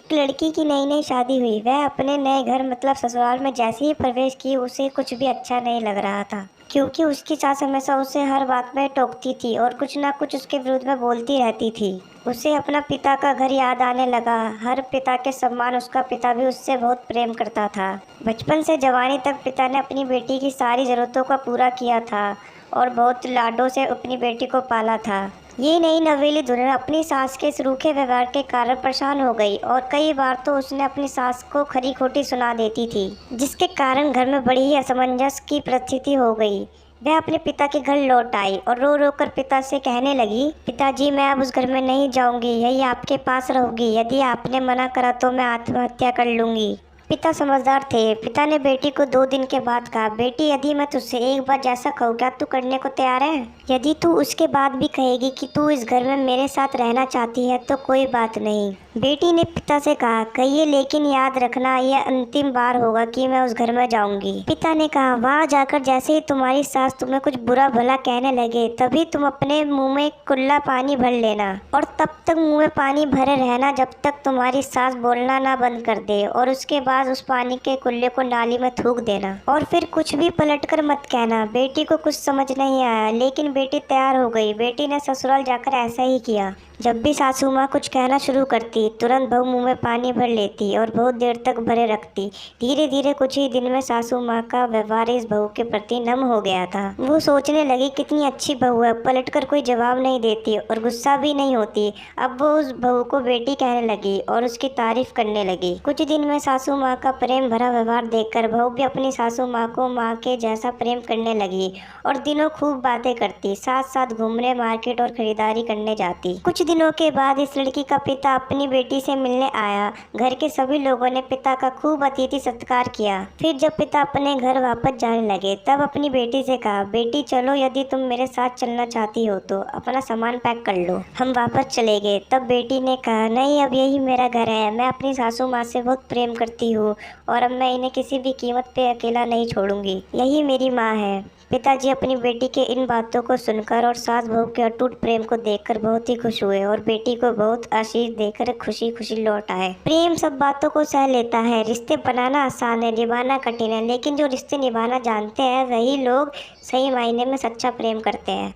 एक लड़की की नई नई शादी हुई। वह अपने नए घर मतलब ससुराल में जैसे ही प्रवेश की उसे कुछ भी अच्छा नहीं लग रहा था, क्योंकि उसकी सास हमेशा उसे हर बात में टोकती थी और कुछ ना कुछ उसके विरुद्ध में बोलती रहती थी। उसे अपना पिता का घर याद आने लगा। हर पिता के समान उसका पिता भी उससे बहुत प्रेम करता था। बचपन से जवानी तक पिता ने अपनी बेटी की सारी ज़रूरतों का पूरा किया था और बहुत लाडों से अपनी बेटी को पाला था। ये नई नवेली दुल्हन अपनी सास के इस रूखे व्यवहार के कारण परेशान हो गई और कई बार तो उसने अपनी सास को खरी खोटी सुना देती थी, जिसके कारण घर में बड़ी ही असमंजस की परिस्थिति हो गई। वह अपने पिता के घर लौट आई और रो रो कर पिता से कहने लगी, पिताजी मैं अब उस घर में नहीं जाऊंगी, यही आपके पास रहूंगी। यदि आपने मना करा तो मैं आत्महत्या कर लूंगी। पिता समझदार थे। पिता ने बेटी को 2 दिन के बाद कहा, बेटी यदि मैं तुझसे एक बार जैसा कहूँ क्या तू करने को तैयार है? यदि तू उसके बाद भी कहेगी कि तू इस घर में मेरे साथ रहना चाहती है तो कोई बात नहीं। बेटी ने पिता से कहा, कहिए लेकिन याद रखना यह अंतिम बार होगा कि मैं उस घर में जाऊंगी। पिता ने कहा, वहाँ जाकर जैसे ही तुम्हारी सास तुम्हें कुछ बुरा भला कहने लगे तभी तुम अपने मुंह में कुल्ला पानी भर लेना और तब तक मुंह में पानी भरे रहना जब तक तुम्हारी सास बोलना ना बंद कर दे, और उसके बाद उस पानी के कुल्ले को नाली में थूक देना और फिर कुछ भी पलटकर मत कहना। बेटी को कुछ समझ नहीं आया, लेकिन बेटी तैयार हो गई। बेटी ने ससुराल जाकर ऐसा ही किया। जब भी सासू माँ कुछ कहना शुरू करती तुरंत बहू मुंह में पानी भर लेती और बहुत देर तक भरे रखती। धीरे धीरे कुछ ही दिन में सासू माँ का व्यवहार इस बहू के प्रति नम हो गया था। वो सोचने लगी कितनी अच्छी बहू है, पलटकर कोई जवाब नहीं देती और गुस्सा भी नहीं होती। अब वो उस बहू को बेटी कहने लगी और उसकी तारीफ करने लगी। कुछ दिन में सासू माँ का प्रेम भरा व्यवहार देखकर बहू भी अपनी सासू माँ को माँ के जैसा प्रेम करने लगी और दिनों खूब बातें करती, साथ साथ घूमने मार्केट और खरीदारी करने जाती। कुछ दिनों के बाद इस लड़की का पिता अपनी बेटी से मिलने आया। घर के सभी लोगों ने पिता का खूब अतिथि सत्कार किया। फिर जब पिता अपने घर वापस जाने लगे तब अपनी बेटी से कहा, बेटी चलो, यदि तुम मेरे साथ चलना चाहती हो तो अपना सामान पैक कर लो, हम वापस चले गए। तब बेटी ने कहा, नहीं, अब यही मेरा घर है। मैं अपनी सासू माँ से बहुत प्रेम करती हूँ और अब मैं इन्हें किसी भी कीमत पे अकेला नहीं छोड़ूंगी, यही मेरी माँ है। पिताजी अपनी बेटी के इन बातों को सुनकर और सास बहू के अटूट प्रेम को देखकर बहुत ही खुश हुए और बेटी को बहुत आशीष देकर खुशी खुशी लौट आए। प्रेम सब बातों को सह लेता है। रिश्ते बनाना आसान है, निभाना कठिन है, लेकिन जो रिश्ते निभाना जानते हैं वही लोग सही मायने में सच्चा प्रेम करते हैं।